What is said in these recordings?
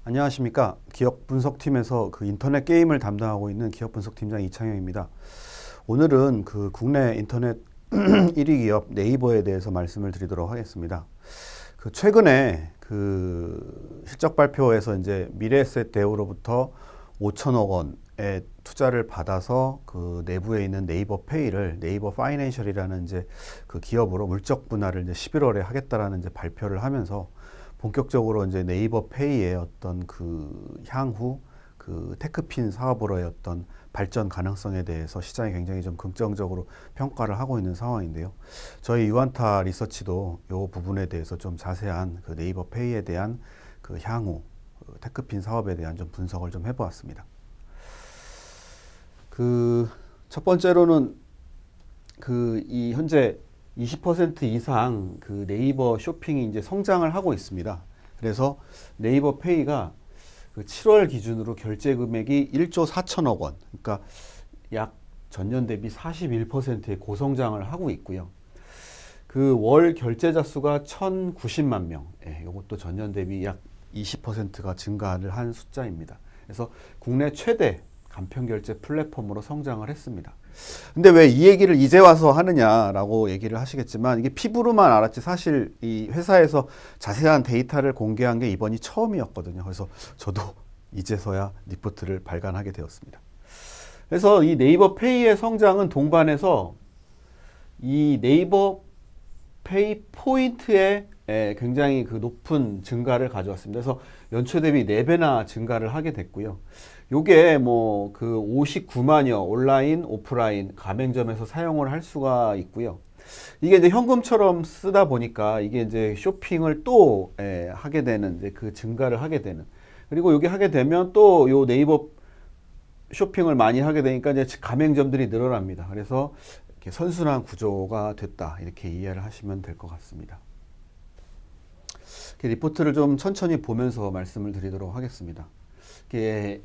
안녕하십니까. 기업 분석팀에서 인터넷 게임을 담당하고 있는 기업 분석팀장 이창영입니다. 오늘은 국내 인터넷 1위 기업 네이버에 대해서 말씀을 드리도록 하겠습니다. 최근에 실적 발표에서 이제 미래에셋 대우로부터 5천억 원의 투자를 받아서 내부에 있는 네이버 페이를 네이버 파이낸셜이라는 이제 기업으로 물적 분할을 이제 11월에 하겠다라는 이제 발표를 하면서 본격적으로 이제 네이버 페이의 어떤 향후 테크핀 사업으로의 어떤 발전 가능성에 대해서 시장이 굉장히 좀 긍정적으로 평가를 하고 있는 상황인데요. 저희 유안타 리서치도 이 부분에 대해서 좀 자세한 네이버 페이에 대한 향후 테크핀 사업에 대한 좀 분석을 좀 해보았습니다. 첫 번째로는 이 현재 20% 이상 네이버 쇼핑이 이제 성장을 하고 있습니다. 그래서 네이버 페이가 7월 기준으로 결제 금액이 1조 4천억 원, 그러니까 약 전년 대비 41%의 고성장을 하고 있고요. 월 결제자 수가 1,090만 명, 이것도 전년 대비 약 20%가 증가를 한 숫자입니다. 그래서 국내 최대 간편결제 플랫폼으로 성장을 했습니다. 근데 왜 이 얘기를 이제 와서 하느냐라고 얘기를 하시겠지만, 이게 피부로만 알았지 사실 이 회사에서 자세한 데이터를 공개한 게 이번이 처음이었거든요. 그래서 저도 이제서야 리포트를 발간하게 되었습니다. 그래서 이 네이버 페이의 성장은 동반해서 이 네이버 페이 포인트에 굉장히 높은 증가를 가져왔습니다. 그래서 연초 대비 4배나 증가를 하게 됐고요. 요게 59만여 온라인, 오프라인 가맹점에서 사용을 할 수가 있고요. 이게 이제 현금처럼 쓰다 보니까 이게 이제 쇼핑을 또 하게 되는 이제 증가를 하게 되는, 그리고 여기 하게 되면 또 요 네이버 쇼핑을 많이 하게 되니까 이제 가맹점들이 늘어납니다. 그래서 이렇게 선순환 구조가 됐다, 이렇게 이해를 하시면 될 것 같습니다. 리포트를 좀 천천히 보면서 말씀을 드리도록 하겠습니다. 이게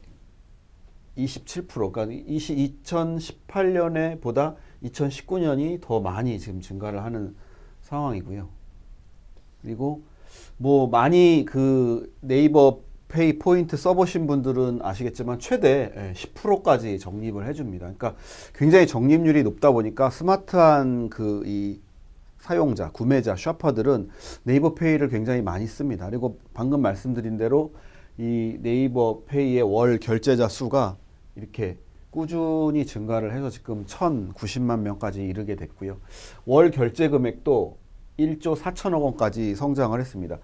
27%, 그러니까 2018년에 보다 2019년이 더 많이 지금 증가를 하는 상황이고요. 그리고 많이 네이버 페이 포인트 써보신 분들은 아시겠지만 최대 10%까지 적립을 해줍니다. 그러니까 굉장히 적립률이 높다 보니까 스마트한 이 사용자, 구매자, 셔퍼들은 네이버 페이를 굉장히 많이 씁니다. 그리고 방금 말씀드린 대로 이 네이버 페이의 월 결제자 수가 이렇게 꾸준히 증가를 해서 지금 1,090만 명까지 이르게 됐고요. 월 결제 금액도 1조 4천억 원까지 성장을 했습니다.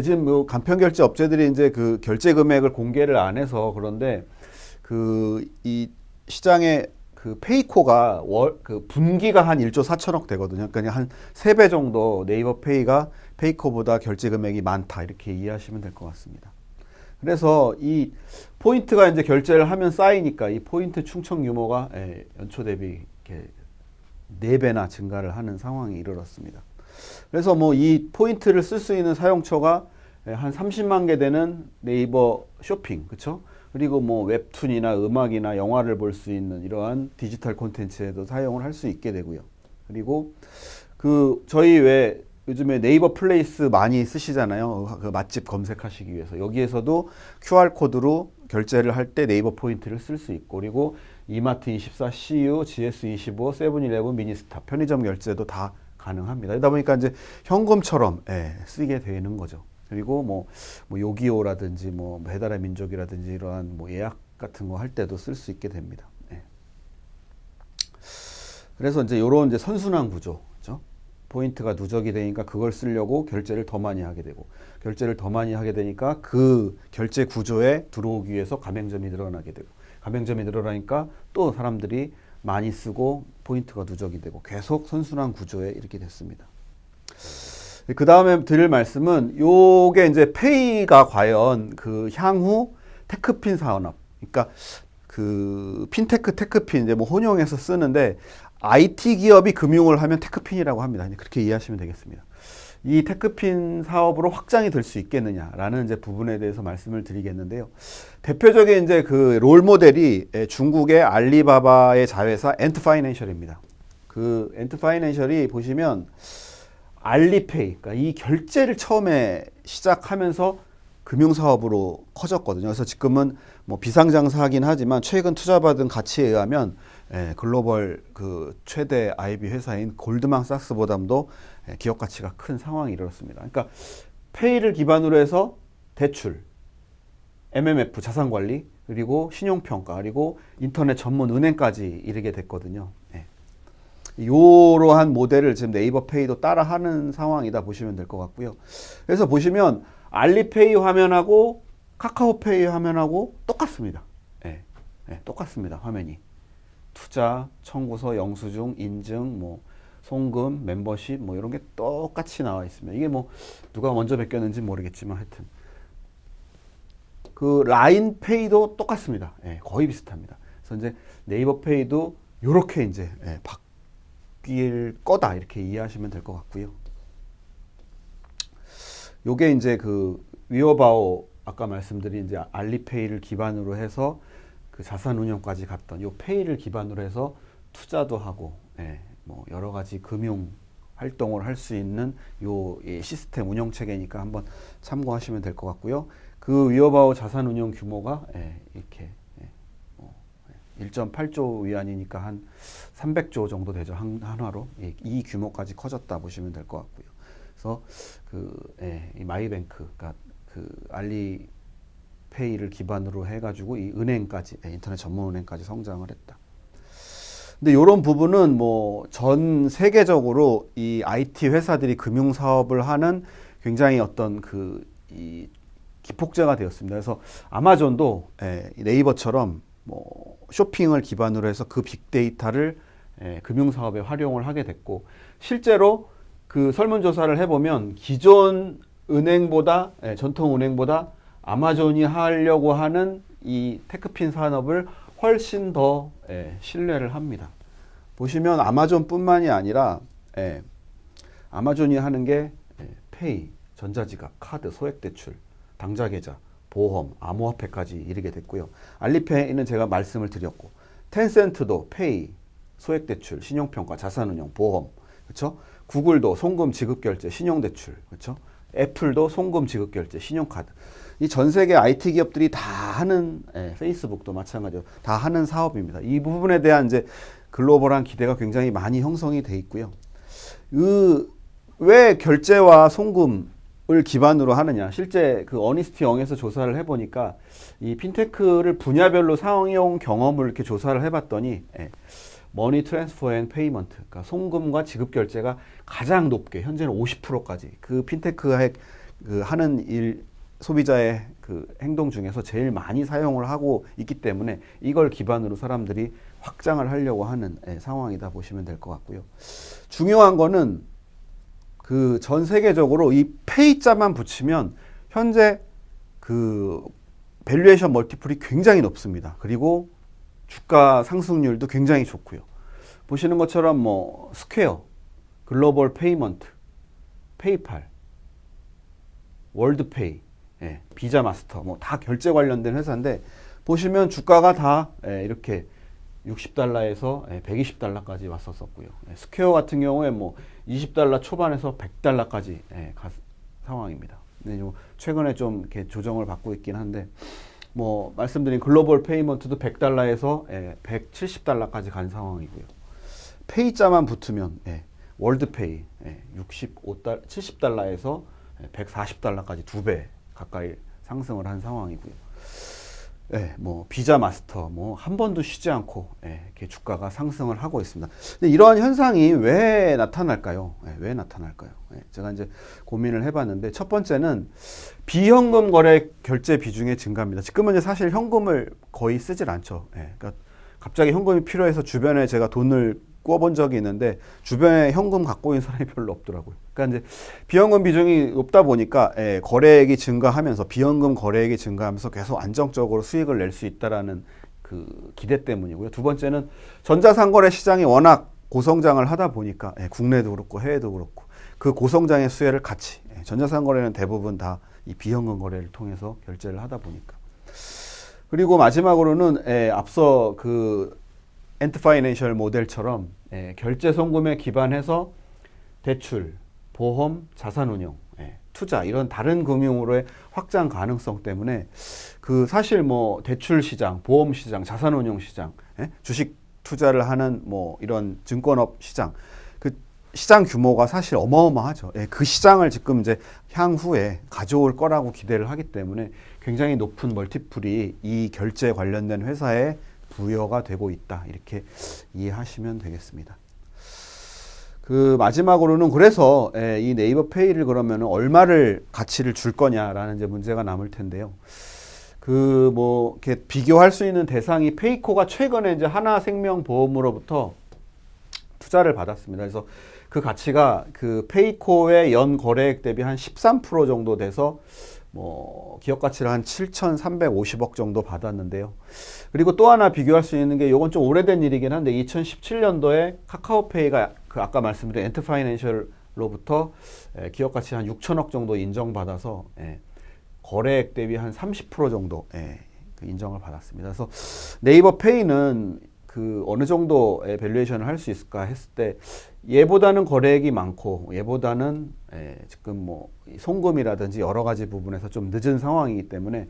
지금 간편결제 업체들이 이제 결제 금액을 공개를 안 해서 그런데 이 시장에 페이코가 분기가 한 1조 4천억 되거든요. 그러니까 한 3배 정도 네이버 페이가 페이코보다 결제 금액이 많다, 이렇게 이해하시면 될 것 같습니다. 그래서 이 포인트가 이제 결제를 하면 쌓이니까 이 포인트 충청 규모가 연초 대비 이렇게 4배나 증가를 하는 상황이 이르렀습니다. 그래서 이 포인트를 쓸 수 있는 사용처가 한 30만 개 되는 네이버 쇼핑, 그쵸? 그리고 웹툰이나 음악이나 영화를 볼 수 있는 이러한 디지털 콘텐츠에도 사용을 할 수 있게 되고요. 그리고 저희 왜 요즘에 네이버 플레이스 많이 쓰시잖아요. 맛집 검색하시기 위해서. 여기에서도 QR코드로 결제를 할 때 네이버 포인트를 쓸 수 있고, 그리고 이마트24, CU, GS25, 세븐일레븐, 미니스타, 편의점 결제도 다 가능합니다. 그러다 보니까 이제 현금처럼 쓰게 되는 거죠. 그리고 요기요라든지 배달의 민족이라든지 이러한 예약 같은 거 할 때도 쓸 수 있게 됩니다. 그래서 이제 요런 이제 선순환 구조, 그렇죠? 포인트가 누적이 되니까 그걸 쓰려고 결제를 더 많이 하게 되고, 결제를 더 많이 하게 되니까 그 결제 구조에 들어오기 위해서 가맹점이 늘어나게 되고, 가맹점이 늘어나니까 또 사람들이 많이 쓰고 포인트가 누적이 되고, 계속 선순환 구조에 이렇게 됐습니다. 그 다음에 드릴 말씀은 요게 이제 페이가 과연 향후 테크핀 산업, 그러니까 핀테크, 테크핀 이제 혼용해서 쓰는데, IT 기업이 금융을 하면 테크핀이라고 합니다. 그렇게 이해하시면 되겠습니다. 이 테크핀 사업으로 확장이 될 수 있겠느냐라는 이제 부분에 대해서 말씀을 드리겠는데요. 대표적인 이제 롤 모델이 중국의 알리바바의 자회사 엔트파이낸셜입니다. 엔트파이낸셜이 보시면 알리페이, 그러니까 이 결제를 처음에 시작하면서 금융사업으로 커졌거든요. 그래서 지금은 뭐 비상장사하긴 하지만 최근 투자받은 가치에 의하면 글로벌 그 최대 IB 회사인 골드만삭스보다도 기업 가치가 큰 상황이 이르렀습니다. 그러니까 페이를 기반으로 해서 대출, MMF 자산관리, 그리고 신용평가, 그리고 인터넷 전문 은행까지 이르게 됐거든요. 이러한 모델을 지금 네이버 페이도 따라하는 상황이다 보시면 될 것 같고요. 그래서 보시면 알리페이 화면하고 카카오페이 화면하고 똑같습니다. 똑같습니다. 화면이. 투자, 청구서, 영수증, 인증, 뭐 송금, 멤버십 뭐 이런 게 똑같이 나와 있습니다. 이게 뭐 누가 먼저 베꼈는지 모르겠지만 하여튼 그 라인페이도 똑같습니다. 거의 비슷합니다. 그래서 이제 네이버 페이도 요렇게 이제 바뀔 거다 이렇게 이해하시면 될 것 같고요. 요게 이제 그 위어바오 아까 말씀드린 이제 알리페이를 기반으로 해서 그 자산 운용까지 갔던 요 페이를 기반으로 해서 투자도 하고 뭐 여러 가지 금융 활동을 할 수 있는 요 시스템 운영 체계니까 한번 참고하시면 될 것 같고요. 그 위어바오 자산 운용 규모가 이렇게 1.8조 위안이니까 한 300조 정도 되죠. 한화로 이 규모까지 커졌다 보시면 될 것 같고요. 그래서 이 마이뱅크, 그러니까 그 알리페이를 기반으로 해가지고 이 은행까지 인터넷 전문 은행까지 성장을 했다. 근데 이런 부분은 뭐 전 세계적으로 이 IT 회사들이 금융 사업을 하는 굉장히 어떤 이 기폭제가 되었습니다. 그래서 아마존도 네이버처럼 뭐 쇼핑을 기반으로 해서 그 빅데이터를 금융 사업에 활용을 하게 됐고 실제로 그 설문조사를 해보면 기존 은행보다 전통 은행보다 아마존이 하려고 하는 이 테크핀 산업을 훨씬 더 신뢰를 합니다. 보시면 아마존뿐만이 아니라 아마존이 하는 게 페이, 전자지갑, 카드, 소액대출, 당좌계좌, 보험, 암호화폐까지 이르게 됐고요. 알리페이는 제가 말씀을 드렸고 텐센트도 페이, 소액대출, 신용평가, 자산운용, 보험, 그렇죠? 구글도 송금 지급결제, 신용대출, 그렇죠? 애플도 송금 지급결제, 신용카드. 이 전 세계 IT 기업들이 다 하는, 페이스북도 마찬가지로 다 하는 사업입니다. 이 부분에 대한 이제 글로벌한 기대가 굉장히 많이 형성이 돼 있고요. 왜 결제와 송금을 기반으로 하느냐? 실제 그 어니스티 영에서 조사를 해보니까 이 핀테크를 분야별로 사용 경험을 이렇게 조사를 해봤더니 머니 트랜스퍼 앤 페이먼트, 그러니까 송금과 지급 결제가 가장 높게 현재는 50%까지 그 핀테크의 그 하는 일 소비자의 그 행동 중에서 제일 많이 사용을 하고 있기 때문에 이걸 기반으로 사람들이 확장을 하려고 하는 상황이다 보시면 될 것 같고요. 중요한 거는 그 전 세계적으로 이 페이자만 붙이면 현재 그 밸류에이션 멀티플이 굉장히 높습니다. 그리고 주가 상승률도 굉장히 좋고요. 보시는 것처럼 뭐 스퀘어, 글로벌 페이먼트, 페이팔, 월드페이, 비자 마스터 뭐 다 결제 관련된 회사인데 보시면 주가가 다 이렇게 60달러에서 120달러까지 왔었고요. 스퀘어 같은 경우에 뭐 20달러 초반에서 100달러까지 간 상황입니다. 근데 최근에 좀 이렇게 조정을 받고 있긴 한데 뭐 말씀드린 글로벌 페이먼트도 100달러에서 170달러까지 간 상황이고요. 페이자만 붙으면 월드페이 70달러에서 140달러까지 2배 가까이 상승을 한 상황이고요. 뭐 비자 마스터 뭐 한 번도 쉬지 않고 이렇게 주가가 상승을 하고 있습니다. 근데 이러한 현상이 왜 나타날까요? 왜 나타날까요? 제가 이제 고민을 해봤는데 첫 번째는 비현금 거래 결제 비중의 증가입니다. 지금은 이제 사실 현금을 거의 쓰질 않죠. 그러니까 갑자기 현금이 필요해서 주변에 제가 돈을 꿔본 적이 있는데 주변에 현금 갖고 있는 사람이 별로 없더라고요. 그러니까 이제 비현금 비중이 높다 보니까 거래액이 증가하면서 비현금 거래액이 증가하면서 계속 안정적으로 수익을 낼 수 있다라는 그 기대 때문이고요. 두 번째는 전자상거래 시장이 워낙 고성장을 하다 보니까 국내도 그렇고 해외도 그렇고 그 고성장의 수혜를 같이 전자상거래는 대부분 다 이 비현금 거래를 통해서 결제를 하다 보니까 그리고 마지막으로는 앞서 그 엔트 파이낸셜 모델처럼 결제 송금에 기반해서 대출, 보험, 자산운용, 투자 이런 다른 금융으로의 확장 가능성 때문에 그 사실 뭐 대출 시장, 보험 시장, 자산운용 시장, 주식 투자를 하는 뭐 이런 증권업 시장 그 시장 규모가 사실 어마어마하죠. 그 시장을 지금 이제 향후에 가져올 거라고 기대를 하기 때문에 굉장히 높은 멀티플이 이 결제 관련된 회사에 부여가 되고 있다. 이렇게 이해하시면 되겠습니다. 그 마지막으로는 그래서 이 네이버 페이를 그러면 얼마를 가치를 줄 거냐라는 이제 문제가 남을 텐데요. 그 뭐 이렇게 비교할 수 있는 대상이 페이코가 최근에 이제 하나생명보험으로부터 투자를 받았습니다. 그래서 그 가치가 그 페이코의 연 거래액 대비 한 13% 정도 돼서 뭐 기업 가치를 한 7,350억 정도 받았는데요. 그리고 또 하나 비교할 수 있는 게 이건 좀 오래된 일이긴 한데 2017년도에 카카오페이가 그 아까 말씀드린 엔트파이낸셜로부터 기업 가치 한 6천억 정도 인정받아서 거래액 대비 한 30% 정도 그 인정을 받았습니다. 그래서 네이버 페이는 그 어느 정도의 밸류에이션을 할 수 있을까 했을 때 얘보다는 거래액이 많고 얘보다는 지금 뭐 송금이라든지 여러 가지 부분에서 좀 늦은 상황이기 때문에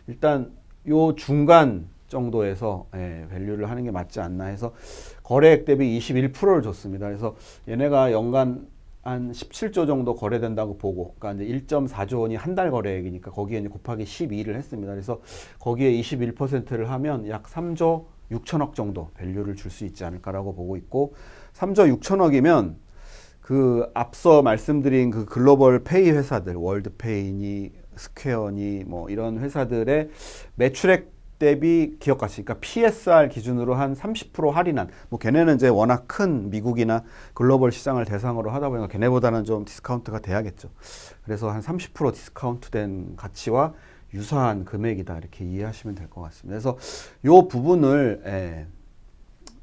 일단 요 중간 정도에서 밸류를 하는 게 맞지 않나 해서 거래액 대비 21%를 줬습니다. 그래서 얘네가 연간 한 17조 정도 거래된다고 보고, 그러니까 이제 1.4조 원이 한 달 거래액이니까 거기에 이제 곱하기 12를 했습니다. 그래서 거기에 21%를 하면 약 3조 6천억 정도 밸류를 줄 수 있지 않을까라고 보고 있고, 3조 6천억이면 그 앞서 말씀드린 그 글로벌 페이 회사들, 월드페이니, 스퀘어니 뭐 이런 회사들의 매출액 대비 기업 가치, 그러니까 PSR 기준으로 한 30% 할인한, 뭐 걔네는 이제 워낙 큰 미국이나 글로벌 시장을 대상으로 하다 보니까 걔네보다는 좀 디스카운트가 돼야겠죠. 그래서 한 30% 디스카운트된 가치와 유사한 금액이다 이렇게 이해하시면 될 것 같습니다. 그래서 요 부분을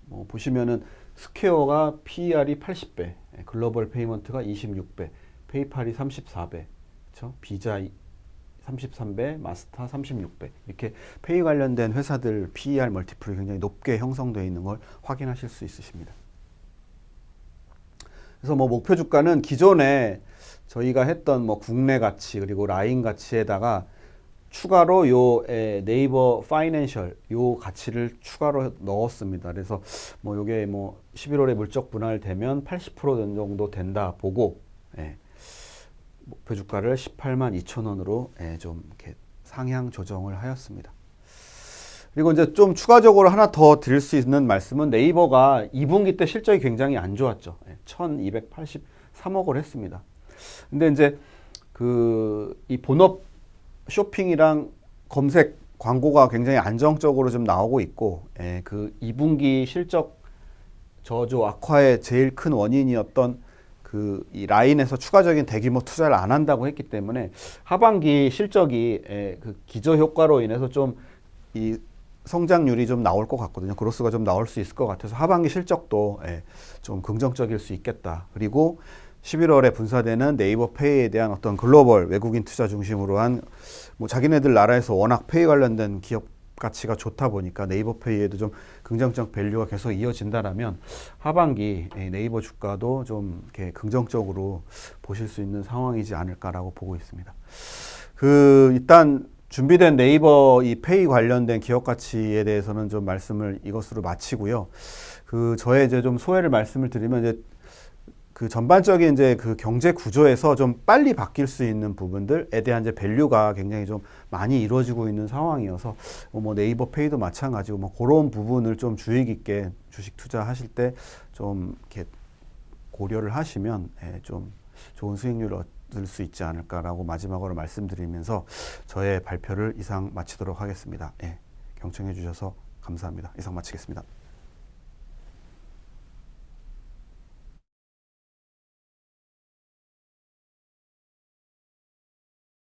뭐 보시면은 스퀘어가 PER이 80배, 글로벌 페이먼트가 26배, 페이팔이 34배, 그렇죠? 비자 33배, 마스터 36배 이렇게 페이 관련된 회사들 PER 멀티플이 굉장히 높게 형성되어 있는 걸 확인하실 수 있으십니다. 그래서 뭐 목표 주가는 기존에 저희가 했던 뭐 국내 가치 그리고 라인 가치에다가 추가로 요 네이버 파이낸셜 요 가치를 추가로 넣었습니다. 그래서 뭐 요게 뭐 11월에 물적 분할되면 80% 정도 된다 보고 목표 주가를 18만 2천 원으로 좀 이렇게 상향 조정을 하였습니다. 그리고 이제 좀 추가적으로 하나 더 드릴 수 있는 말씀은 네이버가 2분기 때 실적이 굉장히 안 좋았죠. 1,283억을 했습니다. 근데 이제 그 이 본업 쇼핑이랑 검색 광고가 굉장히 안정적으로 좀 나오고 있고, 그 2분기 실적 저조 악화의 제일 큰 원인이었던 그 이 라인에서 추가적인 대규모 투자를 안 한다고 했기 때문에 하반기 실적이 그 기저 효과로 인해서 좀 이 성장률이 좀 나올 것 같거든요. 그로스가 좀 나올 수 있을 것 같아서 하반기 실적도 좀 긍정적일 수 있겠다. 그리고 11월에 분사되는 네이버 페이에 대한 어떤 글로벌 외국인 투자 중심으로 한 뭐 자기네들 나라에서 워낙 페이 관련된 기업 가치가 좋다 보니까 네이버 페이에도 좀 긍정적 밸류가 계속 이어진다라면 하반기 네이버 주가도 좀 이렇게 긍정적으로 보실 수 있는 상황이지 않을까라고 보고 있습니다. 그 일단 준비된 네이버 이 페이 관련된 기업 가치에 대해서는 좀 말씀을 이것으로 마치고요. 그 저의 이제 좀 소회를 말씀을 드리면 이제 그 전반적인 이제 그 경제 구조에서 좀 빨리 바뀔 수 있는 부분들에 대한 이제 밸류가 굉장히 좀 많이 이루어지고 있는 상황이어서 뭐 네이버 페이도 마찬가지고 뭐 그런 부분을 좀 주의 깊게 주식 투자하실 때 좀 이렇게 고려를 하시면 좀 좋은 수익률을 얻을 수 있지 않을까라고 마지막으로 말씀드리면서 저의 발표를 이상 마치도록 하겠습니다. 경청해 주셔서 감사합니다. 이상 마치겠습니다.